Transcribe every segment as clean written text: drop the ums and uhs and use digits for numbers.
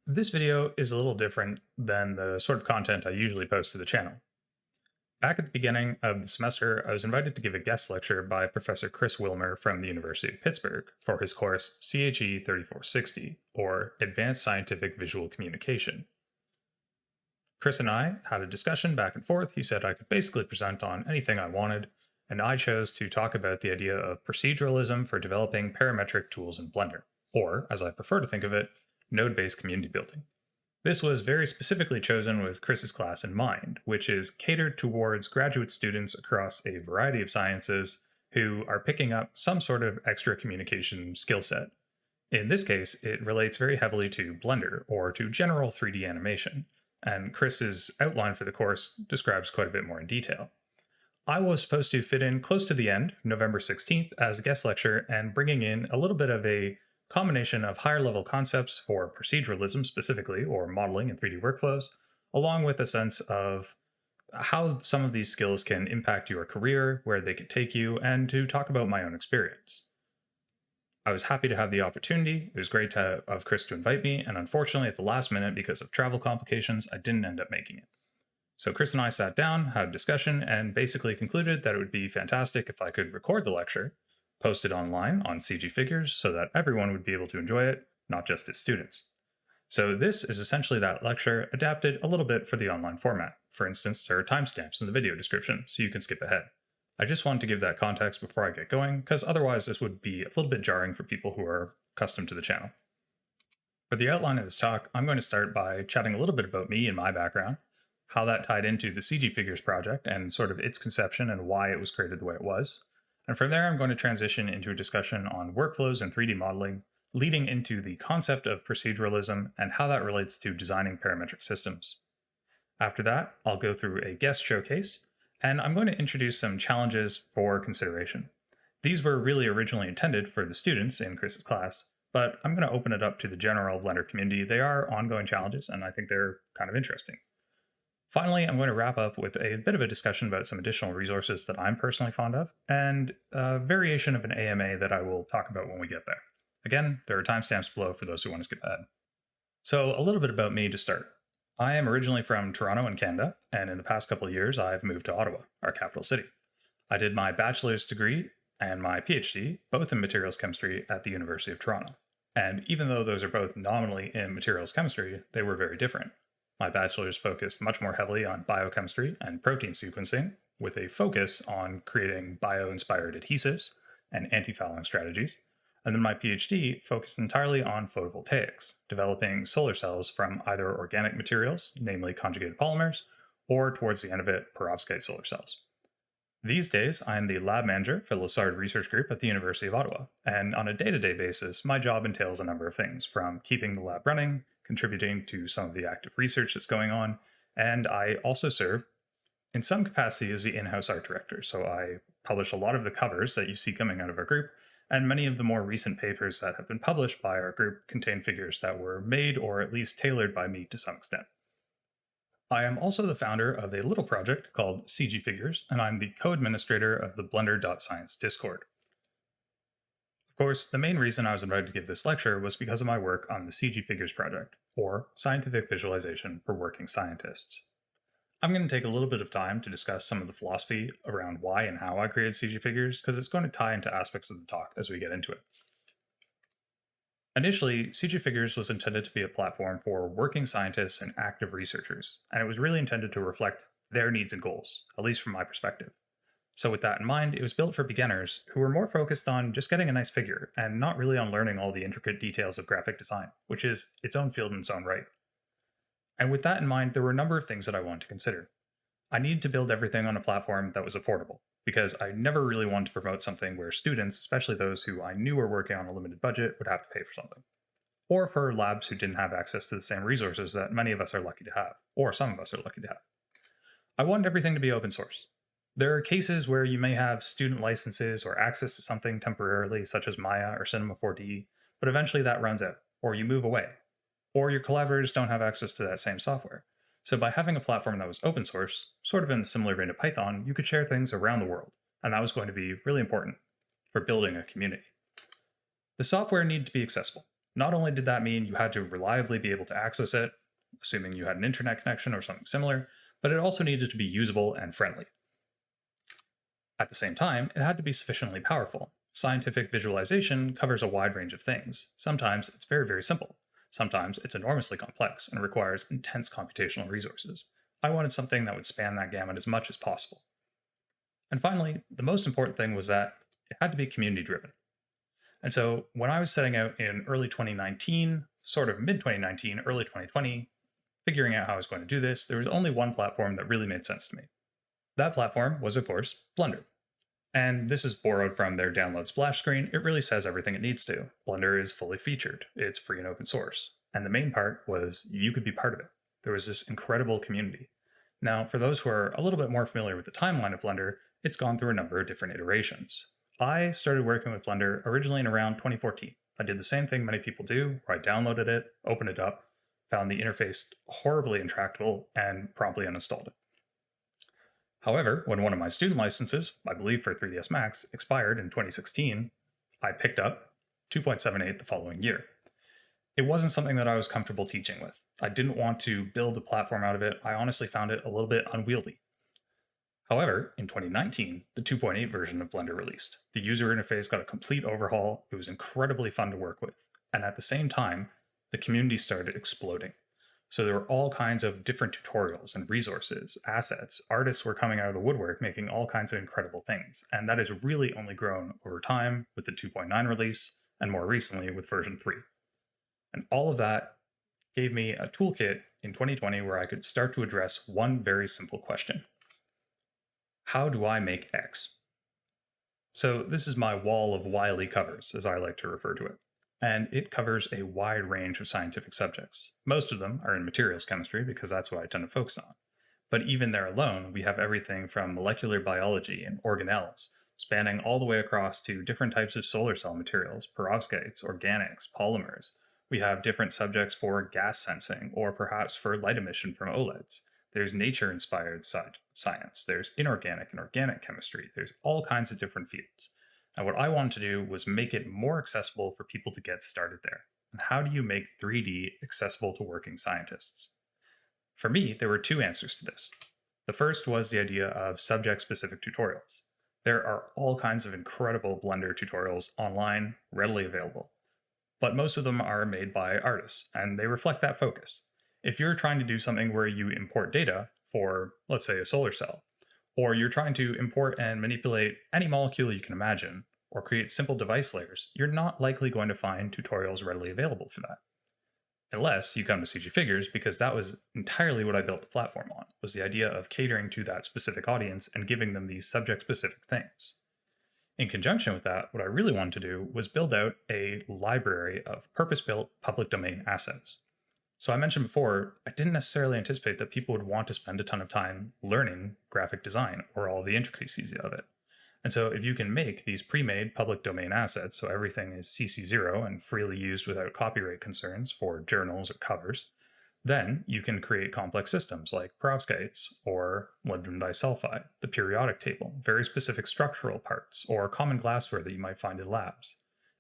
This video is a little different than the sort of content I usually post to the channel. Back at the beginning of the semester, I was invited to give a guest lecture by Professor Chris Wilmer from the University of Pittsburgh for his course CHE3460, or Advanced Scientific Visual Communication. Chris and I had a discussion back and forth. He said I could basically present on anything I wanted, and I chose to talk about the idea of proceduralism for developing parametric tools in Blender, or, as I prefer to think of it, node-based community building. This was very specifically chosen with Chris's class in mind, which is catered towards graduate students across a variety of sciences who are picking up some sort of extra communication skill set. In this case, it relates very heavily to Blender, or to general 3D animation, and Chris's outline for the course describes quite a bit more in detail. I was supposed to fit in close to the end, November 16th, as a guest lecture, and bringing in a little bit of a combination of higher level concepts for proceduralism specifically, or modeling in 3D workflows, along with a sense of how some of these skills can impact your career, where they could take you, and to talk about my own experience. I was happy to have the opportunity. It was great of Chris to invite me, and unfortunately at the last minute, because of travel complications, I didn't end up making it. So Chris and I sat down, had a discussion, and basically concluded that it would be fantastic if I could record the lecture, post it online on CGFigures so that everyone would be able to enjoy it, not just his students. So this is essentially that lecture adapted a little bit for the online format. For instance, there are timestamps in the video description, so you can skip ahead. I just wanted to give that context before I get going, because otherwise this would be a little bit jarring for people who are accustomed to the channel. For the outline of this talk, I'm going to start by chatting a little bit about me and my background, how that tied into the CGFigures project and sort of its conception and why it was created the way it was. And from there, I'm going to transition into a discussion on workflows and 3D modeling, leading into the concept of proceduralism and how that relates to designing parametric systems. After that, I'll go through a guest showcase, and I'm going to introduce some challenges for consideration. These were really originally intended for the students in Chris's class, but I'm going to open it up to the general Blender community. They are ongoing challenges, and I think they're kind of interesting. Finally, I'm going to wrap up with a bit of a discussion about some additional resources that I'm personally fond of, and a variation of an AMA that I will talk about when we get there. Again, there are timestamps below for those who want to skip ahead. So a little bit about me to start. I am originally from Toronto in Canada, and in the past couple of years, I've moved to Ottawa, our capital city. I did my bachelor's degree and my PhD, both in materials chemistry at the University of Toronto. And even though those are both nominally in materials chemistry, they were very different. My bachelor's focused much more heavily on biochemistry and protein sequencing, with a focus on creating bio-inspired adhesives and anti-fouling strategies. And then my PhD focused entirely on photovoltaics, developing solar cells from either organic materials, namely conjugated polymers, or towards the end of it, perovskite solar cells. These days, I am the lab manager for the Lessard Research Group at the University of Ottawa, and on a day-to-day basis, my job entails a number of things, from keeping the lab running, contributing to some of the active research that's going on, and I also serve in some capacity as the in-house art director, so I publish a lot of the covers that you see coming out of our group, and many of the more recent papers that have been published by our group contain figures that were made or at least tailored by me to some extent. I am also the founder of a little project called CGFigures, and I'm the co-administrator of the Blender.science Discord. Of course, the main reason I was invited to give this lecture was because of my work on the CGFigures Project, or Scientific Visualization for Working Scientists. I'm going to take a little bit of time to discuss some of the philosophy around why and how I created CGFigures, because it's going to tie into aspects of the talk as we get into it. Initially, CGFigures was intended to be a platform for working scientists and active researchers, and it was really intended to reflect their needs and goals, at least from my perspective. So with that in mind, it was built for beginners who were more focused on just getting a nice figure and not really on learning all the intricate details of graphic design, which is its own field in its own right. And with that in mind, there were a number of things that I wanted to consider. I needed to build everything on a platform that was affordable, because I never really wanted to promote something where students, especially those who I knew were working on a limited budget, would have to pay for something. Or for labs who didn't have access to the same resources that many of us are lucky to have, or some of us are lucky to have. I wanted everything to be open source. There are cases where you may have student licenses or access to something temporarily, such as Maya or Cinema 4D, but eventually that runs out, or you move away, or your collaborators don't have access to that same software. So by having a platform that was open source, sort of in the similar vein to Python, you could share things around the world, and that was going to be really important for building a community. The software needed to be accessible. Not only did that mean you had to reliably be able to access it, assuming you had an internet connection or something similar, but it also needed to be usable and friendly. At the same time, it had to be sufficiently powerful. Scientific visualization covers a wide range of things. Sometimes it's very, very simple. Sometimes it's enormously complex and requires intense computational resources. I wanted something that would span that gamut as much as possible. And finally, the most important thing was that it had to be community driven. And so when I was setting out in early 2019, sort of mid 2019, early 2020, figuring out how I was going to do this, there was only one platform that really made sense to me. That platform was, of course, Blender. And this is borrowed from their download splash screen. It really says everything it needs to. Blender is fully featured. It's free and open source. And the main part was you could be part of it. There was this incredible community. Now, for those who are a little bit more familiar with the timeline of Blender, it's gone through a number of different iterations. I started working with Blender originally in around 2014. I did the same thing many people do, where I downloaded it, opened it up, found the interface horribly intractable, and promptly uninstalled it. However, when one of my student licenses, I believe for 3ds Max, expired in 2016, I picked up 2.78 the following year. It wasn't something that I was comfortable teaching with. I didn't want to build a platform out of it. I honestly found it a little bit unwieldy. However, in 2019, the 2.8 version of Blender released. The user interface got a complete overhaul. It was incredibly fun to work with. And at the same time, the community started exploding. So there were all kinds of different tutorials and resources, assets. Artists were coming out of the woodwork making all kinds of incredible things. And that has really only grown over time with the 2.9 release and more recently with version 3. And all of that gave me a toolkit in 2020 where I could start to address one very simple question. How do I make X? So this is my wall of wily covers, as I like to refer to it. And it covers a wide range of scientific subjects. Most of them are in materials chemistry because that's what I tend to focus on. But even there alone, we have everything from molecular biology and organelles, spanning all the way across to different types of solar cell materials, perovskites, organics, polymers. We have different subjects for gas sensing or perhaps for light emission from OLEDs. There's nature-inspired science. There's inorganic and organic chemistry. There's all kinds of different fields. And what I wanted to do was make it more accessible for people to get started there. And how do you make 3D accessible to working scientists? For me, there were two answers to this. The first was the idea of subject-specific tutorials. There are all kinds of incredible Blender tutorials online, readily available. But most of them are made by artists, and they reflect that focus. If you're trying to do something where you import data for, let's say, a solar cell, or you're trying to import and manipulate any molecule you can imagine, or create simple device layers, you're not likely going to find tutorials readily available for that. Unless you come to CGFigures, because that was entirely what I built the platform on, was the idea of catering to that specific audience and giving them these subject-specific things. In conjunction with that, what I really wanted to do was build out a library of purpose-built public domain assets. So I mentioned before, I didn't necessarily anticipate that people would want to spend a ton of time learning graphic design or all the intricacies of it. And so if you can make these pre-made public domain assets, so everything is CC0 and freely used without copyright concerns for journals or covers, then you can create complex systems like perovskites or molybdenum disulfide, the periodic table, very specific structural parts, or common glassware that you might find in labs.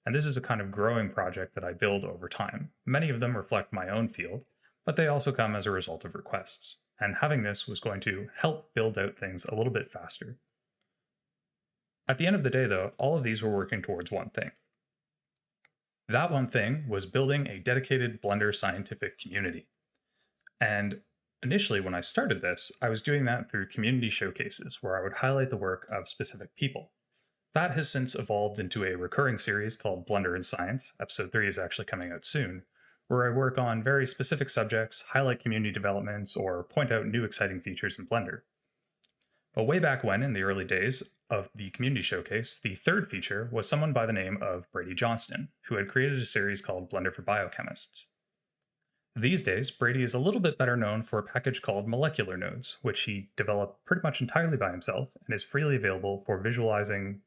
And this is a kind of growing project that I build over time. Many of them reflect my own field, but they also come as a result of requests. And having this was going to help build out things a little bit faster. At the end of the day, though, all of these were working towards one thing. That one thing was building a dedicated Blender scientific community. And initially, when I started this, I was doing that through community showcases where I would highlight the work of specific people. That has since evolved into a recurring series called Blender in Science. Episode 3 is actually coming out soon, where I work on very specific subjects, highlight community developments, or point out new exciting features in Blender. But way back when, in the early days of the community showcase, the third feature was someone by the name of Brady Johnston, who had created a series called Blender for Biochemists. These days, Brady is a little bit better known for a package called Molecular Nodes, which he developed pretty much entirely by himself and is freely available for visualizing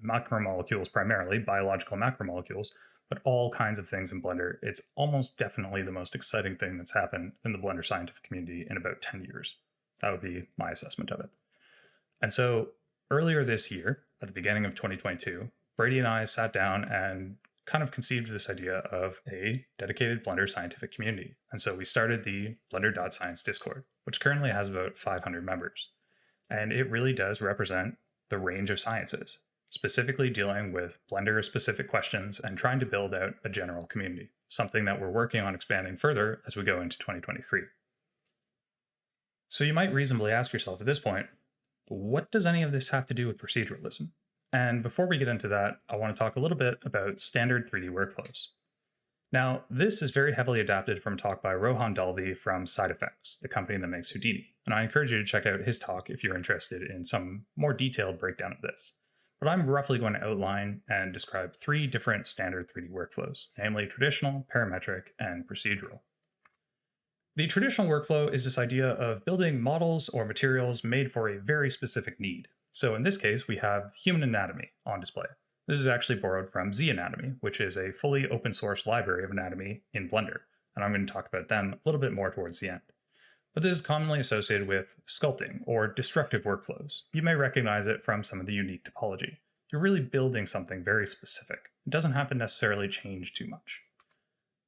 macromolecules primarily, biological macromolecules, but all kinds of things in Blender. It's almost definitely the most exciting thing that's happened in the Blender scientific community in about 10 years. That would be my assessment of it. And so earlier this year, at the beginning of 2022, Brady and I sat down and kind of conceived this idea of a dedicated Blender scientific community. And so we started the Blender.science Discord, which currently has about 500 members. And it really does represent the range of sciences, specifically dealing with Blender-specific questions and trying to build out a general community, something that we're working on expanding further as we go into 2023. So you might reasonably ask yourself at this point, what does any of this have to do with proceduralism? And before we get into that, I want to talk a little bit about standard 3D workflows. Now, this is very heavily adapted from a talk by Rohan Dalvi from Side Effects, the company that makes Houdini, and I encourage you to check out his talk if you're interested in some more detailed breakdown of this. But I'm roughly going to outline and describe 3 different standard 3D workflows, namely traditional, parametric, and procedural. The traditional workflow is this idea of building models or materials made for a very specific need. So in this case, we have human anatomy on display. This is actually borrowed from Z-Anatomy, which is a fully open source library of anatomy in Blender, and I'm going to talk about them a little bit more towards the end. But this is commonly associated with sculpting or destructive workflows. You may recognize it from some of the unique topology. You're really building something very specific. It doesn't have to necessarily change too much.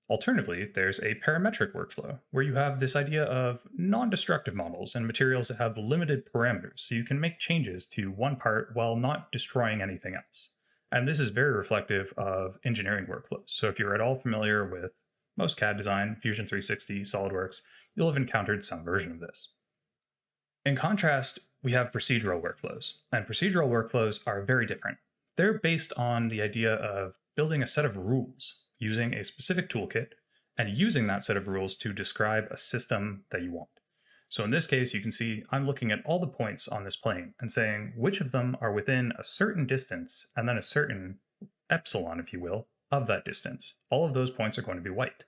Alternatively, there's a parametric workflow, where you have this idea of non-destructive models and materials that have limited parameters, so you can make changes to one part while not destroying anything else. And this is very reflective of engineering workflows. So if you're at all familiar with most CAD design, Fusion 360, SolidWorks, you'll have encountered some version of this. In contrast, we have procedural workflows, and procedural workflows are very different. They're based on the idea of building a set of rules using a specific toolkit and using that set of rules to describe a system that you want. So in this case, you can see I'm looking at all the points on this plane and saying which of them are within a certain distance and then a certain epsilon, if you will, of that distance. All of those points are going to be white.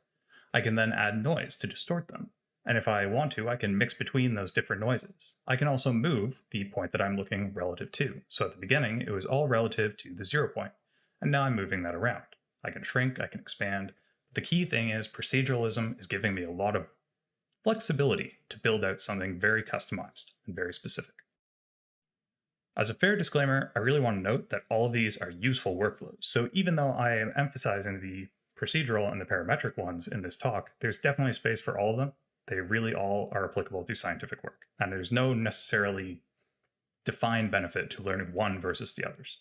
I can then add noise to distort them. And if I want to, I can mix between those different noises. I can also move the point that I'm looking relative to. So at the beginning, it was all relative to the 0 point. And now I'm moving that around. I can shrink, I can expand. The key thing is proceduralism is giving me a lot of flexibility to build out something very customized and very specific. As a fair disclaimer, I really want to note that all of these are useful workflows. So even though I am emphasizing the procedural and the parametric ones in this talk, there's definitely space for all of them. They really all are applicable to scientific work, and there's no necessarily defined benefit to learning one versus the others.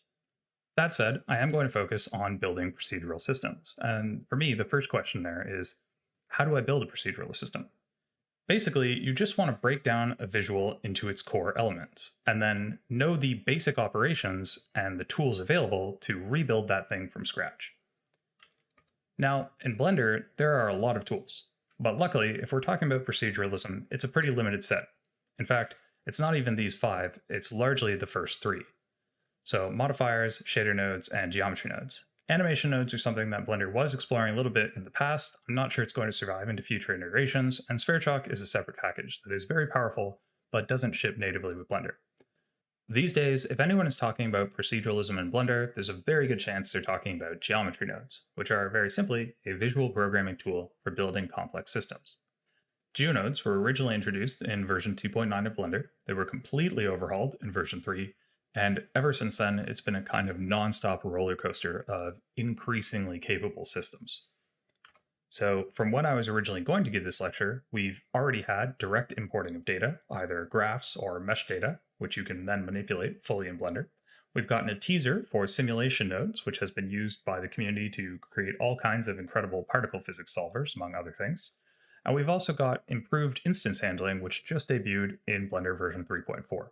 That said, I am going to focus on building procedural systems. And for me, the first question there is, how do I build a procedural system? Basically, you just want to break down a visual into its core elements, and then know the basic operations and the tools available to rebuild that thing from scratch. Now, in Blender, there are a lot of tools. But luckily, if we're talking about proceduralism, it's a pretty limited set. In fact, it's not even these 5, it's largely the first 3. So modifiers, shader nodes, and geometry nodes. Animation nodes are something that Blender was exploring a little bit in the past. I'm not sure it's going to survive into future integrations, and SphereChalk is a separate package that is very powerful, but doesn't ship natively with Blender. These days, if anyone is talking about proceduralism in Blender, there's a very good chance they're talking about geometry nodes, which are very simply a visual programming tool for building complex systems. GeoNodes were originally introduced in version 2.9 of Blender. They were completely overhauled in version 3, and ever since then, it's been a kind of non-stop roller coaster of increasingly capable systems. So from when I was originally going to give this lecture, we've already had direct importing of data, either graphs or mesh data, which you can then manipulate fully in Blender. We've gotten a teaser for simulation nodes, which has been used by the community to create all kinds of incredible particle physics solvers, among other things. And we've also got improved instance handling, which just debuted in Blender version 3.4.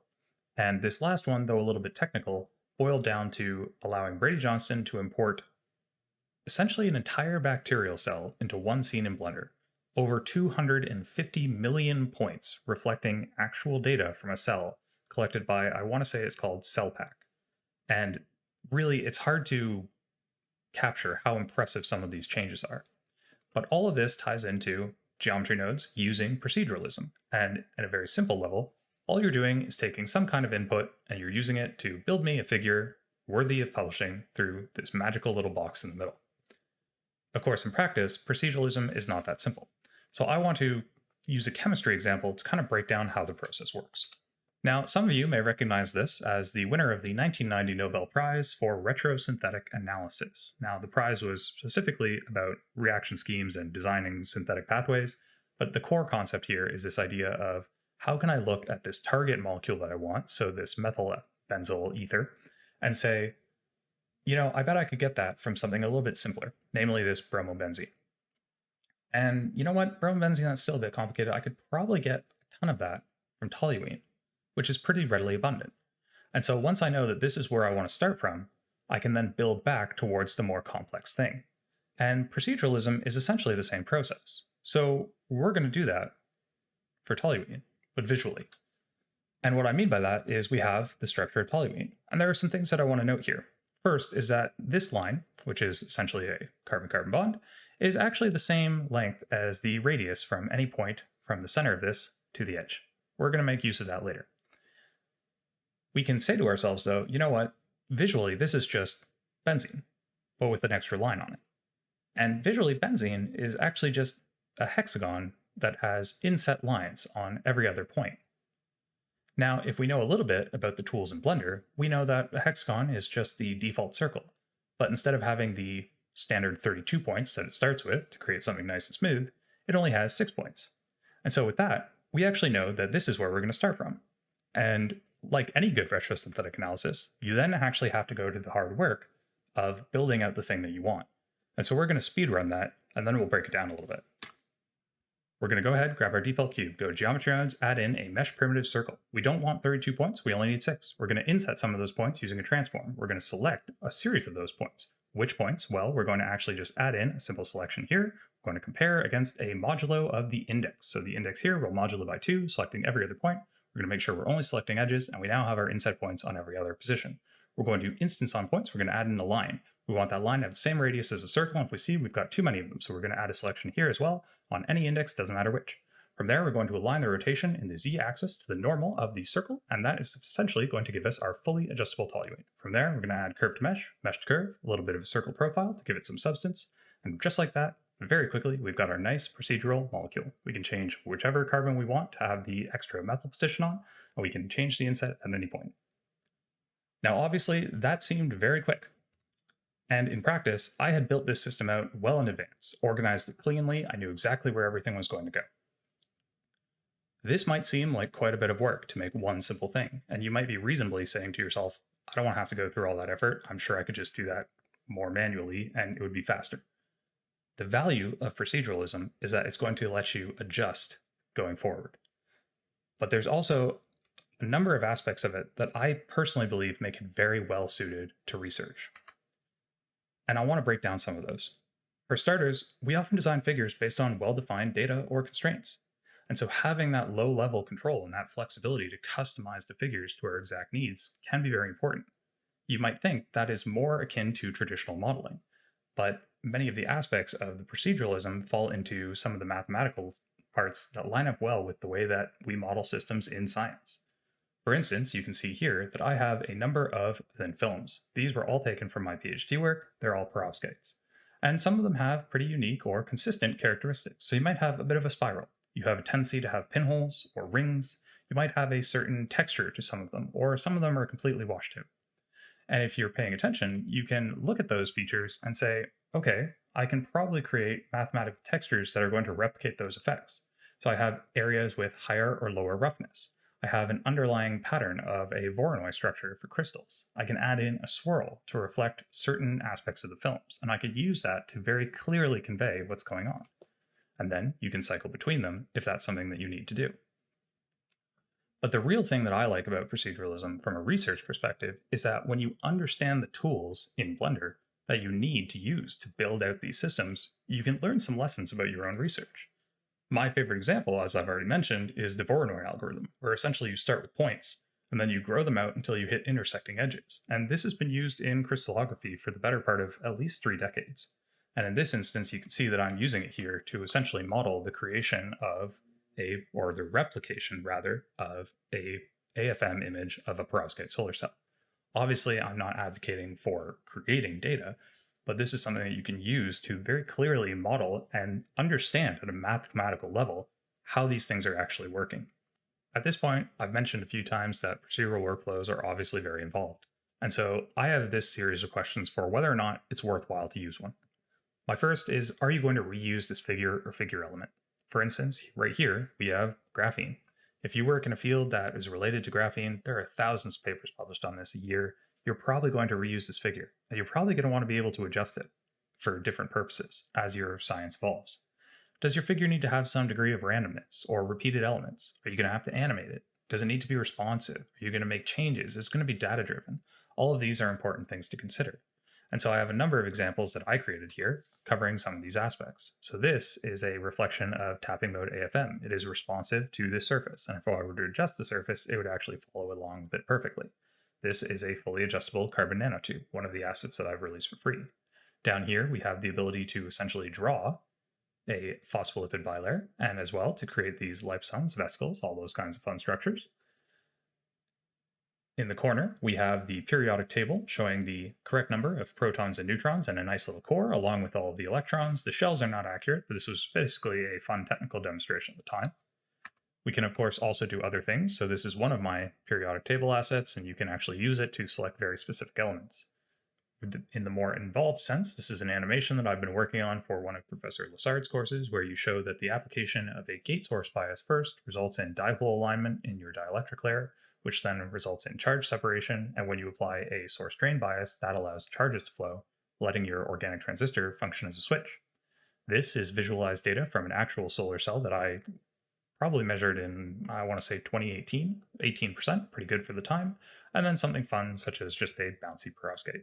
And this last one, though a little bit technical, boiled down to allowing Brady Johnston to import essentially an entire bacterial cell into one scene in Blender. Over 250 million points reflecting actual data from a cell collected by, I want to say it's called CellPack. And really, it's hard to capture how impressive some of these changes are. But all of this ties into geometry nodes using proceduralism. And at a very simple level, all you're doing is taking some kind of input and you're using it to build me a figure worthy of publishing through this magical little box in the middle. Of course, in practice, proceduralism is not that simple. So I want to use a chemistry example to kind of break down how the process works. Now, some of you may recognize this as the winner of the 1990 Nobel Prize for retrosynthetic analysis. Now, the prize was specifically about reaction schemes and designing synthetic pathways, but the core concept here is this idea of how can I look at this target molecule that I want, so this methyl benzyl ether, and say, I bet I could get that from something a little bit simpler, namely this bromobenzene. And you know what? Bromobenzene, that's still a bit complicated. I could probably get a ton of that from toluene, which is pretty readily abundant. And so once I know that this is where I want to start from, I can then build back towards the more complex thing. And proceduralism is essentially the same process. So we're going to do that for toluene, but visually. And what I mean by that is we have the structure of toluene. And there are some things that I want to note here. First is that this line, which is essentially a carbon-carbon bond, is actually the same length as the radius from any point from the center of this to the edge. We're going to make use of that later. We can say to ourselves, though, you know what? Visually, this is just benzene, but with an extra line on it. And visually, benzene is actually just a hexagon that has inset lines on every other point. Now, if we know a little bit about the tools in Blender, we know that a hexagon is just the default circle. But instead of having the standard 32 points that it starts with to create something nice and smooth, it only has 6 points. And so with that, we actually know that this is where we're going to start from. And like any good retrosynthetic analysis, you then actually have to go to the hard work of building out the thing that you want. And so we're going to speed run that, and then we'll break it down a little bit. We're going to go ahead, grab our default cube, go to Geometry Nodes, add in a mesh primitive circle. We don't want 32 points, we only need 6. We're going to inset some of those points using a transform. We're going to select a series of those points. Which points? Well, we're going to actually just add in a simple selection here. We're going to compare against a modulo of the index. So the index here will modulo by 2, selecting every other point. We're going to make sure we're only selecting edges, and we now have our inset points on every other position. We're going to instance on points. We're going to add in a line. We want that line to have the same radius as a circle. If we see we've got too many of them, so we're going to add a selection here as well on any index, doesn't matter which. From there, we're going to align the rotation in the z-axis to the normal of the circle, and that is essentially going to give us our fully adjustable toluene. From there, we're going to add curve to mesh, mesh to curve, a little bit of a circle profile to give it some substance, and just like that, very quickly, we've got our nice procedural molecule. We can change whichever carbon we want to have the extra methyl position on, and we can change the inset at any point. Now, obviously, that seemed very quick. And in practice, I had built this system out well in advance, organized it cleanly, I knew exactly where everything was going to go. This might seem like quite a bit of work to make one simple thing, and you might be reasonably saying to yourself, I don't want to have to go through all that effort, I'm sure I could just do that more manually and it would be faster. The value of proceduralism is that it's going to let you adjust going forward. But there's also a number of aspects of it that I personally believe make it very well suited to research. And I want to break down some of those. For starters, we often design figures based on well-defined data or constraints. And so having that low-level control and that flexibility to customize the figures to our exact needs can be very important. You might think that is more akin to traditional modeling, but many of the aspects of the proceduralism fall into some of the mathematical parts that line up well with the way that we model systems in science. For instance, you can see here that I have a number of thin films. These were all taken from my PhD work, they're all perovskites. And some of them have pretty unique or consistent characteristics, so you might have a bit of a spiral. You have a tendency to have pinholes or rings. You might have a certain texture to some of them, or some of them are completely washed out. And if you're paying attention, you can look at those features and say, okay, I can probably create mathematical textures that are going to replicate those effects. So I have areas with higher or lower roughness. I have an underlying pattern of a Voronoi structure for crystals. I can add in a swirl to reflect certain aspects of the films, and I could use that to very clearly convey what's going on. And then you can cycle between them if that's something that you need to do. But the real thing that I like about proceduralism from a research perspective is that when you understand the tools in Blender that you need to use to build out these systems, you can learn some lessons about your own research. My favorite example, as I've already mentioned, is the Voronoi algorithm, where essentially you start with points, and then you grow them out until you hit intersecting edges. And this has been used in crystallography for the better part of at least 3 decades. And in this instance, you can see that I'm using it here to essentially model the creation of or the replication rather, of a AFM image of a perovskite solar cell. Obviously, I'm not advocating for creating data, but this is something that you can use to very clearly model and understand at a mathematical level how these things are actually working. At this point, I've mentioned a few times that procedural workflows are obviously very involved. And so I have this series of questions for whether or not it's worthwhile to use one. My first is, are you going to reuse this figure or figure element? For instance, right here, we have graphene. If you work in a field that is related to graphene, there are thousands of papers published on this a year. You're probably going to reuse this figure, and you're probably going to want to be able to adjust it for different purposes as your science evolves. Does your figure need to have some degree of randomness or repeated elements? Are you going to have to animate it? Does it need to be responsive? Are you going to make changes? It's going to be data driven. All of these are important things to consider. And so I have a number of examples that I created here covering some of these aspects. So this is a reflection of tapping mode AFM. It is responsive to this surface. And if I were to adjust the surface, it would actually follow along with it perfectly. This is a fully adjustable carbon nanotube, one of the assets that I've released for free. Down here, we have the ability to essentially draw a phospholipid bilayer, and as well to create these liposomes, vesicles, all those kinds of fun structures. In the corner, we have the periodic table showing the correct number of protons and neutrons and a nice little core, along with all of the electrons. The shells are not accurate, but this was basically a fun technical demonstration at the time. We can, of course, also do other things. So this is one of my periodic table assets, and you can actually use it to select very specific elements. In the more involved sense, this is an animation that I've been working on for one of Professor Lassard's courses, where you show that the application of a gate source bias first results in dipole alignment in your dielectric layer, which then results in charge separation, and when you apply a source drain bias, that allows charges to flow, letting your organic transistor function as a switch. This is visualized data from an actual solar cell that I probably measured in, I want to say 2018, 18%, pretty good for the time, and then something fun such as just a bouncy perovskite.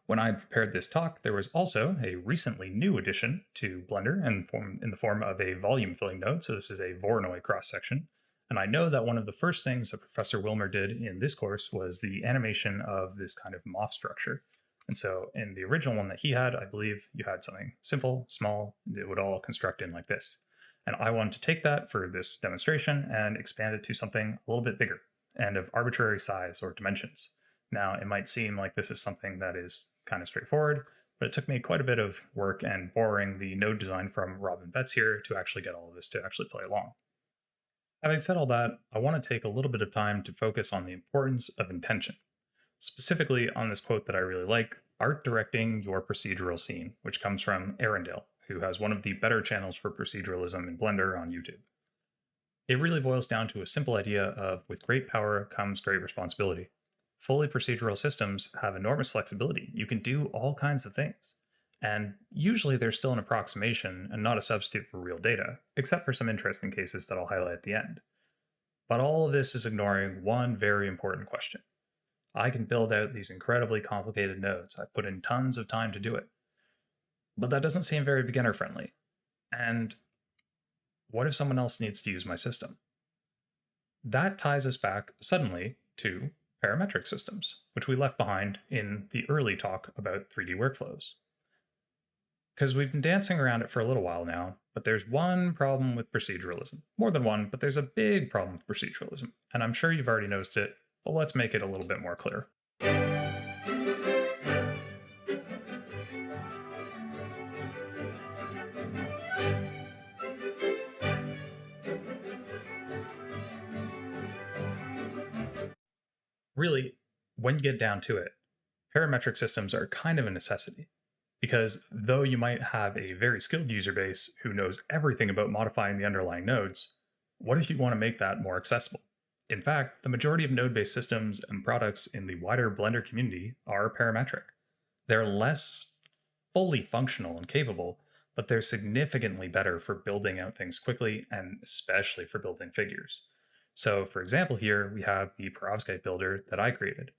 When I prepared this talk, there was also a recently new addition to Blender in the form of a volume filling node, so this is a Voronoi cross-section. And I know that one of the first things that Professor Wilmer did in this course was the animation of this kind of MOF structure. And so in the original one that he had, I believe you had something simple, small, it would all construct in like this. And I wanted to take that for this demonstration and expand it to something a little bit bigger and of arbitrary size or dimensions. Now, it might seem like this is something that is kind of straightforward, but it took me quite a bit of work and borrowing the node design from Robin Betts here to actually get all of this to actually play along. Having said all that, I want to take a little bit of time to focus on the importance of intention. Specifically on this quote that I really like, art directing your procedural scene, which comes from Erindale, who has one of the better channels for proceduralism in Blender on YouTube. It really boils down to a simple idea of with great power comes great responsibility. Fully procedural systems have enormous flexibility. You can do all kinds of things. And usually they're still an approximation and not a substitute for real data, except for some interesting cases that I'll highlight at the end. But all of this is ignoring one very important question. I can build out these incredibly complicated nodes. I've put in tons of time to do it. But that doesn't seem very beginner friendly. And what if someone else needs to use my system? That ties us back suddenly to parametric systems, which we left behind in the early talk about 3D workflows. Because we've been dancing around it for a little while now, but there's one problem with proceduralism. More than one, but there's a big problem with proceduralism, and I'm sure you've already noticed it, but let's make it a little bit more clear. Really, when you get down to it, parametric systems are kind of a necessity. Because though you might have a very skilled user base who knows everything about modifying the underlying nodes, what if you want to make that more accessible? In fact, the majority of node-based systems and products in the wider Blender community are parametric. They're less fully functional and capable, but they're significantly better for building out things quickly and especially for building figures. So for example here, we have the perovskite builder that I created.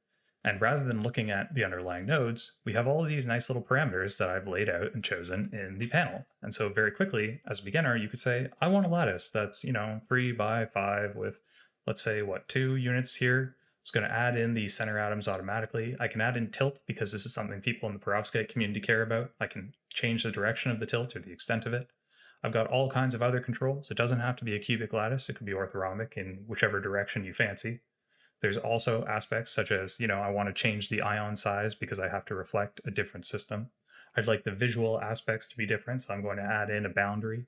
And rather than looking at the underlying nodes, we have all of these nice little parameters that I've laid out and chosen in the panel. And so very quickly, as a beginner, you could say, I want a lattice that's, 3 by 5 with, let's say, 2 units here. It's going to add in the center atoms automatically. I can add in tilt because this is something people in the perovskite community care about. I can change the direction of the tilt or the extent of it. I've got all kinds of other controls. It doesn't have to be a cubic lattice. It could be orthorhombic in whichever direction you fancy. There's also aspects such as, I want to change the ion size because I have to reflect a different system. I'd like the visual aspects to be different, so I'm going to add in a boundary.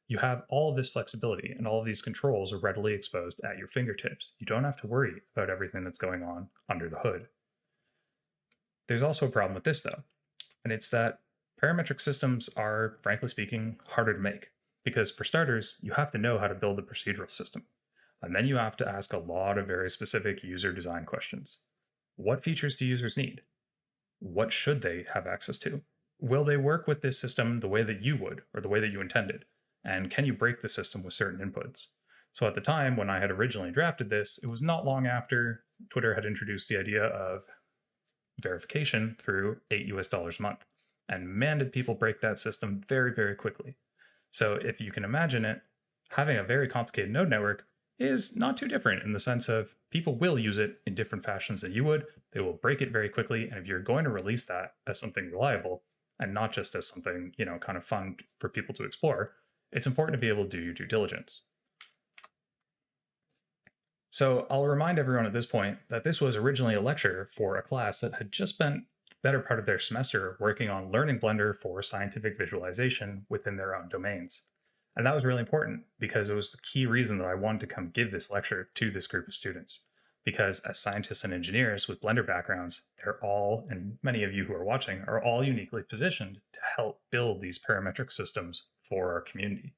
you have all of this flexibility and all of these controls are readily exposed at your fingertips. You don't have to worry about everything that's going on under the hood. There's also a problem with this though, and it's that parametric systems are, frankly speaking, harder to make. Because for starters, you have to know how to build a procedural system. And then you have to ask a lot of very specific user design questions. What features do users need? What should they have access to? Will they work with this system the way that you would, or the way that you intended? And can you break the system with certain inputs? So at the time when I had originally drafted this, it was not long after Twitter had introduced the idea of verification through $8 a month. And man, did people break that system very, very quickly. So if you can imagine it, having a very complicated node network is not too different in the sense of people will use it in different fashions than you would. They will break it very quickly. And if you're going to release that as something reliable and not just as something, kind of fun for people to explore, it's important to be able to do your due diligence. So I'll remind everyone at this point that this was originally a lecture for a class that had just spent the better part of their semester working on learning Blender for scientific visualization within their own domains. And that was really important because it was the key reason that I wanted to come give this lecture to this group of students. Because as scientists and engineers with Blender backgrounds, they're all, and many of you who are watching, are all uniquely positioned to help build these parametric systems for our community.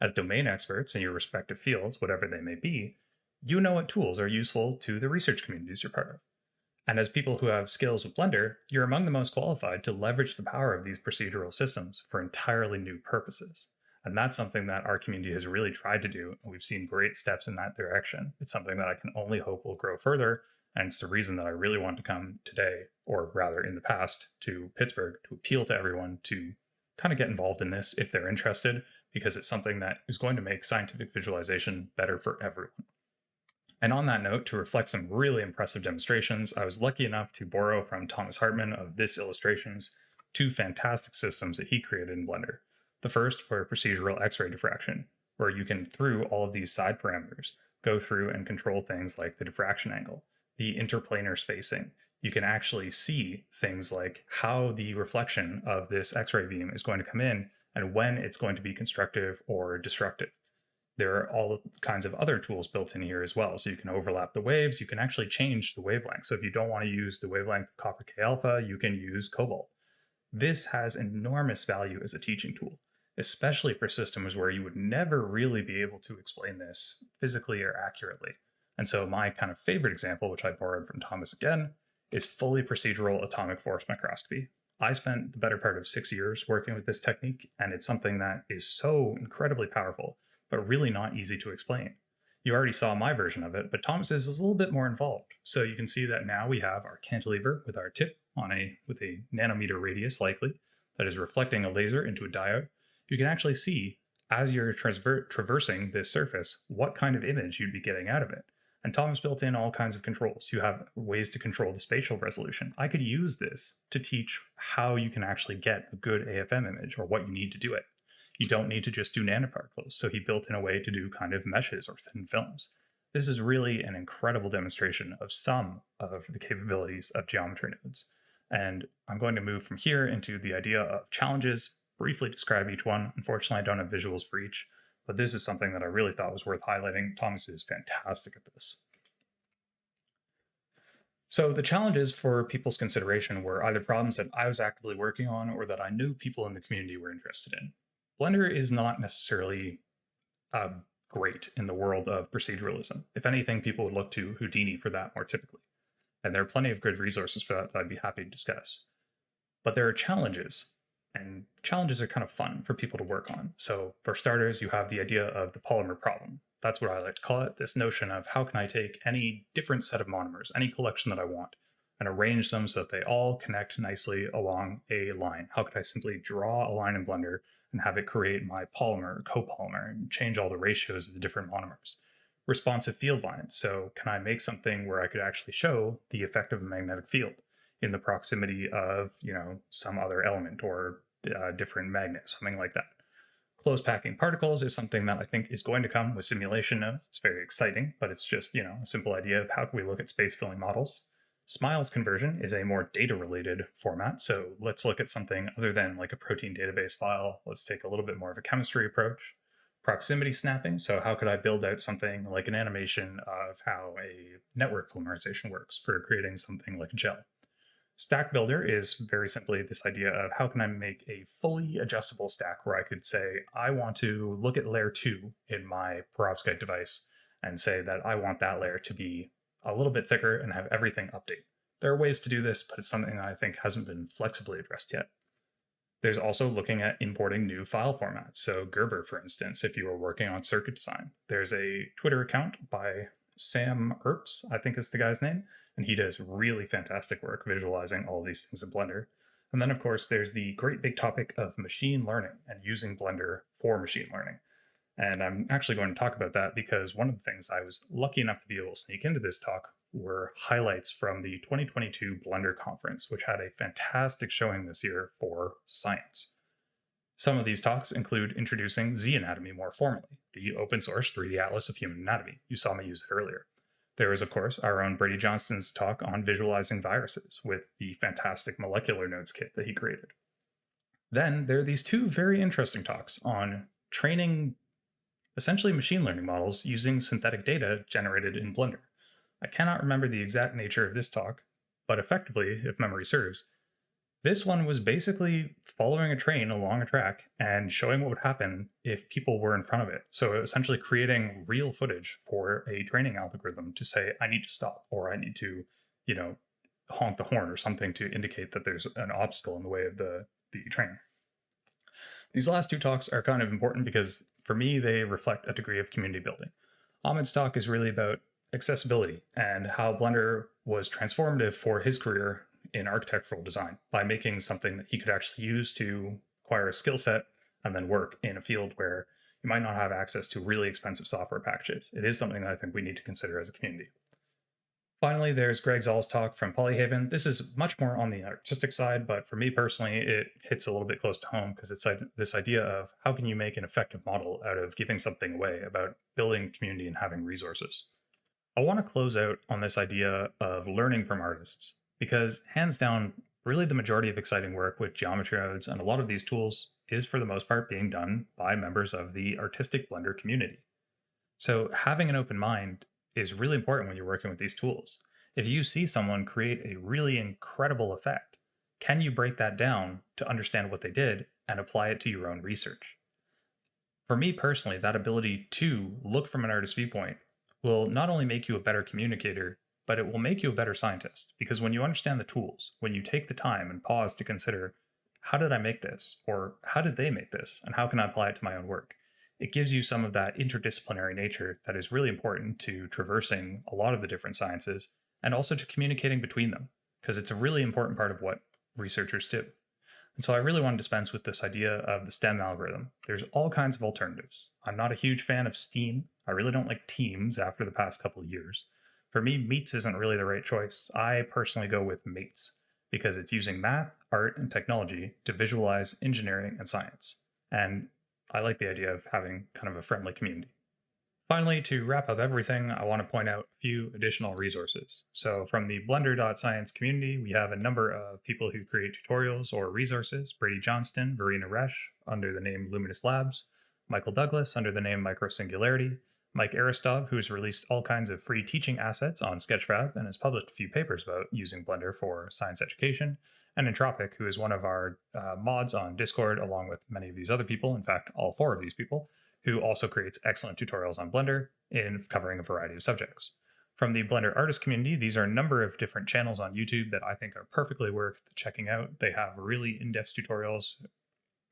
As domain experts in your respective fields, whatever they may be, you know what tools are useful to the research communities you're part of. And as people who have skills with Blender, you're among the most qualified to leverage the power of these procedural systems for entirely new purposes. And that's something that our community has really tried to do, and we've seen great steps in that direction. It's something that I can only hope will grow further, and it's the reason that I really want to come today, or rather in the past, to Pittsburgh to appeal to everyone to kind of get involved in this if they're interested, because it's something that is going to make scientific visualization better for everyone. And on that note, to reflect some really impressive demonstrations, I was lucky enough to borrow from Thomas Hartman of THIS.ILLUSTRATIONS 2 fantastic systems that he created in Blender. The first for procedural X-ray diffraction, where you can, through all of these side parameters, go through and control things like the diffraction angle, the interplanar spacing. You can actually see things like how the reflection of this X-ray beam is going to come in and when it's going to be constructive or destructive. There are all kinds of other tools built in here as well. So you can overlap the waves. You can actually change the wavelength. So if you don't want to use the wavelength of copper K alpha, you can use cobalt. This has enormous value as a teaching tool, especially for systems where you would never really be able to explain this physically or accurately. And so my kind of favorite example, which I borrowed from Thomas again, is fully procedural atomic force microscopy. I spent the better part of 6 years working with this technique, and it's something that is so incredibly powerful, but really not easy to explain. You already saw my version of it, but Thomas's is a little bit more involved. So you can see that now we have our cantilever with our tip with a nanometer radius likely, that is reflecting a laser into a diode. You can actually see, as you're traversing this surface, what kind of image you'd be getting out of it. And Thomas built in all kinds of controls. You have ways to control the spatial resolution. I could use this to teach how you can actually get a good AFM image or what you need to do it. You don't need to just do nanoparticles. So he built in a way to do kind of meshes or thin films. This is really an incredible demonstration of some of the capabilities of geometry nodes. And I'm going to move from here into the idea of challenges, briefly describe each one. Unfortunately, I don't have visuals for each, but this is something that I really thought was worth highlighting. Thomas is fantastic at this. So the challenges for people's consideration were either problems that I was actively working on or that I knew people in the community were interested in. Blender is not necessarily great in the world of proceduralism. If anything, people would look to Houdini for that more typically. And there are plenty of good resources for that I'd be happy to discuss. But there are challenges, and challenges are kind of fun for people to work on. So for starters, you have the idea of the polymer problem. That's what I like to call it, this notion of how can I take any different set of monomers, any collection that I want, and arrange them so that they all connect nicely along a line. How could I simply draw a line in Blender and have it create my polymer or copolymer and change all the ratios of the different monomers? Responsive field lines. So can I make something where I could actually show the effect of a magnetic field in the proximity of, some other element or different magnet, something like that. Close packing particles is something that I think is going to come with simulation nodes. It's very exciting, but it's just, a simple idea of how can we look at space filling models. Smiles conversion is a more data-related format, so let's look at something other than like a protein database file. Let's take a little bit more of a chemistry approach. proximity snapping. So how could I build out something like an animation of how a network polymerization works for creating something like a gel? Stack Builder is very simply this idea of how can I make a fully adjustable stack where I could say, I want to look at layer 2 in my perovskite device and say that I want that layer to be a little bit thicker and have everything update. There are ways to do this, but it's something that I think hasn't been flexibly addressed yet. There's also looking at importing new file formats. So Gerber, for instance, if you are working on circuit design, there's a Twitter account by Sam Earps, I think is the guy's name, and he does really fantastic work visualizing all of these things in Blender. And then, of course, there's the great big topic of machine learning and using Blender for machine learning. And I'm actually going to talk about that because one of the things I was lucky enough to be able to sneak into this talk were highlights from the 2022 Blender conference, which had a fantastic showing this year for science. Some of these talks include introducing Z-anatomy more formally, the open source 3D atlas of human anatomy. You saw me use it earlier. There is, of course, our own Brady Johnston's talk on visualizing viruses with the fantastic molecular nodes kit that he created. Then there are these two very interesting talks on training essentially machine learning models using synthetic data generated in Blender. I cannot remember the exact nature of this talk, but effectively, if memory serves, this one was basically following a train along a track and showing what would happen if people were in front of it. So essentially creating real footage for a training algorithm to say, I need to stop, or I need to, honk the horn or something to indicate that there's an obstacle in the way of the train. These last two talks are kind of important because for me, they reflect a degree of community building. Ahmed's talk is really about accessibility and how Blender was transformative for his career in architectural design by making something that he could actually use to acquire a skill set and then work in a field where you might not have access to really expensive software packages. It is something that I think we need to consider as a community. Finally, there's Greg Zoll's talk from Polyhaven. This is much more on the artistic side, but for me personally, it hits a little bit close to home because it's like this idea of how can you make an effective model out of giving something away, about building community and having resources. I want to close out on this idea of learning from artists because hands down, really the majority of exciting work with geometry nodes and a lot of these tools is for the most part being done by members of the artistic Blender community. So having an open mind is really important when you're working with these tools. If you see someone create a really incredible effect, can you break that down to understand what they did and apply it to your own research? For me personally, that ability to look from an artist's viewpoint will not only make you a better communicator, but it will make you a better scientist. Because when you understand the tools, when you take the time and pause to consider, how did I make this? Or how did they make this? And how can I apply it to my own work? It gives you some of that interdisciplinary nature that is really important to traversing a lot of the different sciences and also to communicating between them, because it's a really important part of what researchers do. And so I really want to dispense with this idea of the STEM algorithm. There's all kinds of alternatives. I'm not a huge fan of STEAM. I really don't like teams after the past couple of years. For me, MEETS isn't really the right choice. I personally go with MATES because it's using math, art, and technology to visualize engineering and science. And I like the idea of having kind of a friendly community. Finally, to wrap up everything, I want to point out a few additional resources. So from the blender.science community, we have a number of people who create tutorials or resources. Brady Johnston, Verena Resch under the name Luminous Labs, Michael Douglas under the name Microsingularity, Mike Aristov, who's released all kinds of free teaching assets on Sketchfab and has published a few papers about using Blender for science education, and Entropic, who is one of our mods on Discord, along with many of these other people, in fact, all four of these people, who also creates excellent tutorials on Blender in covering a variety of subjects. From the Blender artist community, these are a number of different channels on YouTube that I think are perfectly worth checking out. They have really in-depth tutorials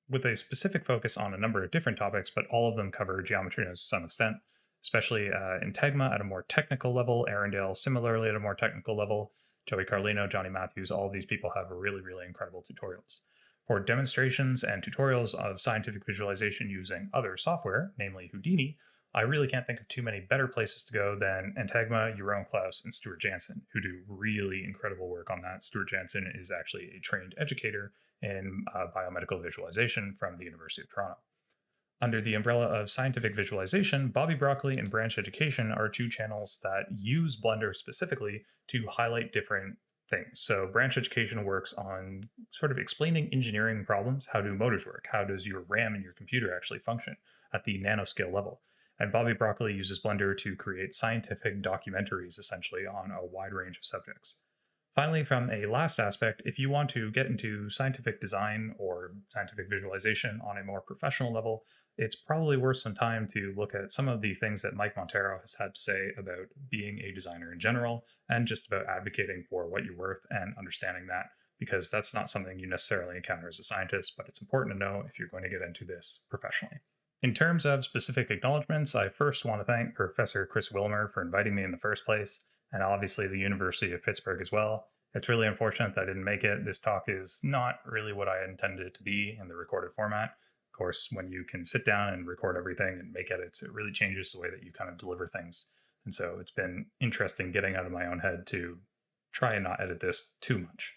with a specific focus on a number of different topics, but all of them cover geometry to some extent, especially Entagma at a more technical level, Erindale similarly at a more technical level, Joey Carlino, Johnny Matthews, all of these people have really, really incredible tutorials. For demonstrations and tutorials of scientific visualization using other software, namely Houdini, I really can't think of too many better places to go than Entagma, Jeroen Klaus, and Stuart Jantzen, who do really incredible work on that. Stuart Jantzen is actually a trained educator in biomedical visualization from the University of Toronto. Under the umbrella of scientific visualization, Bobby Broccoli and Branch Education are two channels that use Blender specifically to highlight different things. So Branch Education works on sort of explaining engineering problems. How do motors work? How does your RAM in your computer actually function? at the nanoscale level. And Bobby Broccoli uses Blender to create scientific documentaries, essentially, on a wide range of subjects. Finally, from a last aspect, if you want to get into scientific design or scientific visualization on a more professional level, it's probably worth some time to look at some of the things that Mike Montero has had to say about being a designer in general, and just about advocating for what you're worth and understanding that, because that's not something you necessarily encounter as a scientist, but it's important to know if you're going to get into this professionally. In terms of specific acknowledgments, I first want to thank Professor Chris Wilmer for inviting me in the first place, and obviously the University of Pittsburgh as well. It's really unfortunate that I didn't make it. This talk is not really what I intended it to be in the recorded format. Of course, when you can sit down and record everything and make edits, it really changes the way that you kind of deliver things. And so it's been interesting getting out of my own head to try and not edit this too much.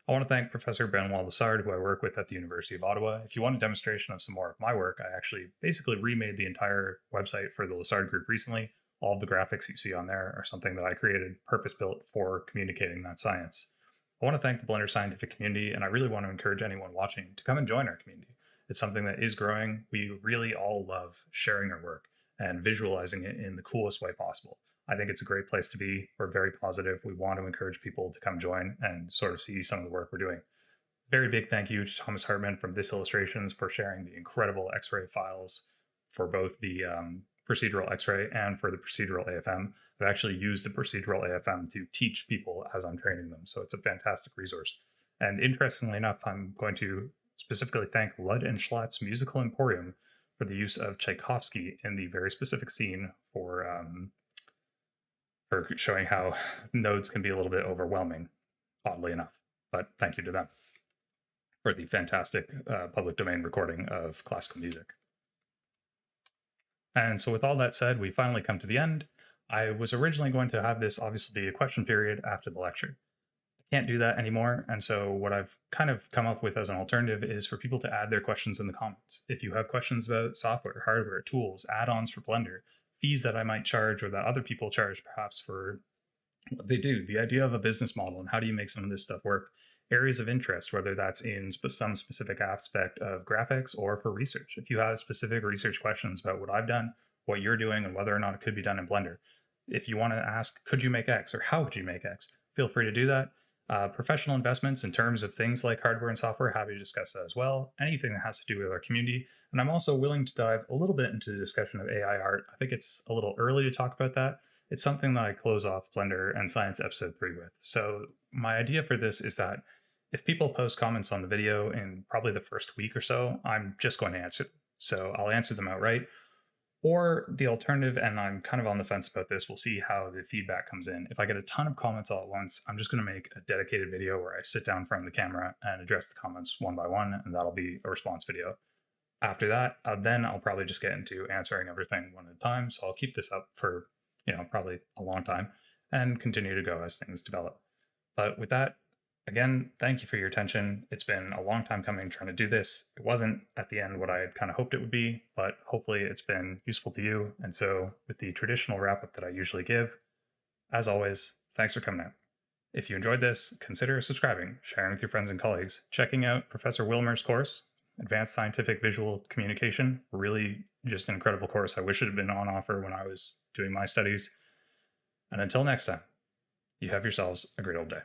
I want to thank Professor Benoit Lessard, who I work with at the University of Ottawa. If you want a demonstration of some more of my work, I actually basically remade the entire website for the Lessard group recently. All of the graphics you see on there are something that I created, purpose-built for communicating that science. I want to thank the Blender scientific community, and I really want to encourage anyone watching to come and join our community. It's something that is growing. We really all love sharing our work and visualizing it in the coolest way possible. I think it's a great place to be. We're very positive. We want to encourage people to come join and sort of see some of the work we're doing. Very big thank you to Thomas Hartman from THIS.ILLUSTRATIONS for sharing the incredible X-ray files for both the procedural X-ray and for the procedural AFM. I've actually used the procedural AFM to teach people as I'm training them, so it's a fantastic resource. And interestingly enough, I'm going to specifically thank Lud and Schlatt's Musical Emporium for the use of Tchaikovsky in the very specific scene for showing how nodes can be a little bit overwhelming, oddly enough. But thank you to them for the fantastic public domain recording of classical music. And so with all that said, we finally come to the end. I was originally going to have this obviously be a question period after the lecture. I can't do that anymore, and so what I've kind of come up with as an alternative is for people to add their questions in the comments. If you have questions about software, hardware, tools, add-ons for Blender, fees that I might charge or that other people charge perhaps for what they do, the idea of a business model and how do you make some of this stuff work, areas of interest, whether that's in some specific aspect of graphics or for research. If you have specific research questions about what I've done, what you're doing, and whether or not it could be done in Blender, if you want to ask, could you make X or how would you make X, feel free to do that. Professional investments in terms of things like hardware and software, happy to discuss that as well. Anything that has to do with our community. And I'm also willing to dive a little bit into the discussion of AI art. I think it's a little early to talk about that. It's something that I close off Blender and Science episode 3 with. So my idea for this is that if people post comments on the video in probably the first week or so, I'm just going to answer them. So I'll answer them outright. Or the alternative, and I'm kind of on the fence about this, we'll see how the feedback comes in. If I get a ton of comments all at once, I'm just going to make a dedicated video where I sit down in front of the camera and address the comments one by one, and that'll be a response video. After that, then I'll probably just get into answering everything one at a time. So I'll keep this up for, probably a long time and continue to go as things develop. But with that, again, thank you for your attention. It's been a long time coming trying to do this. It wasn't at the end what I had kind of hoped it would be, but hopefully it's been useful to you. And so with the traditional wrap up that I usually give, as always, thanks for coming out. If you enjoyed this, consider subscribing, sharing with your friends and colleagues, checking out Professor Wilmer's course, Advanced Scientific Visual Communication, really just an incredible course. I wish it had been on offer when I was doing my studies. And until next time, you have yourselves a great old day.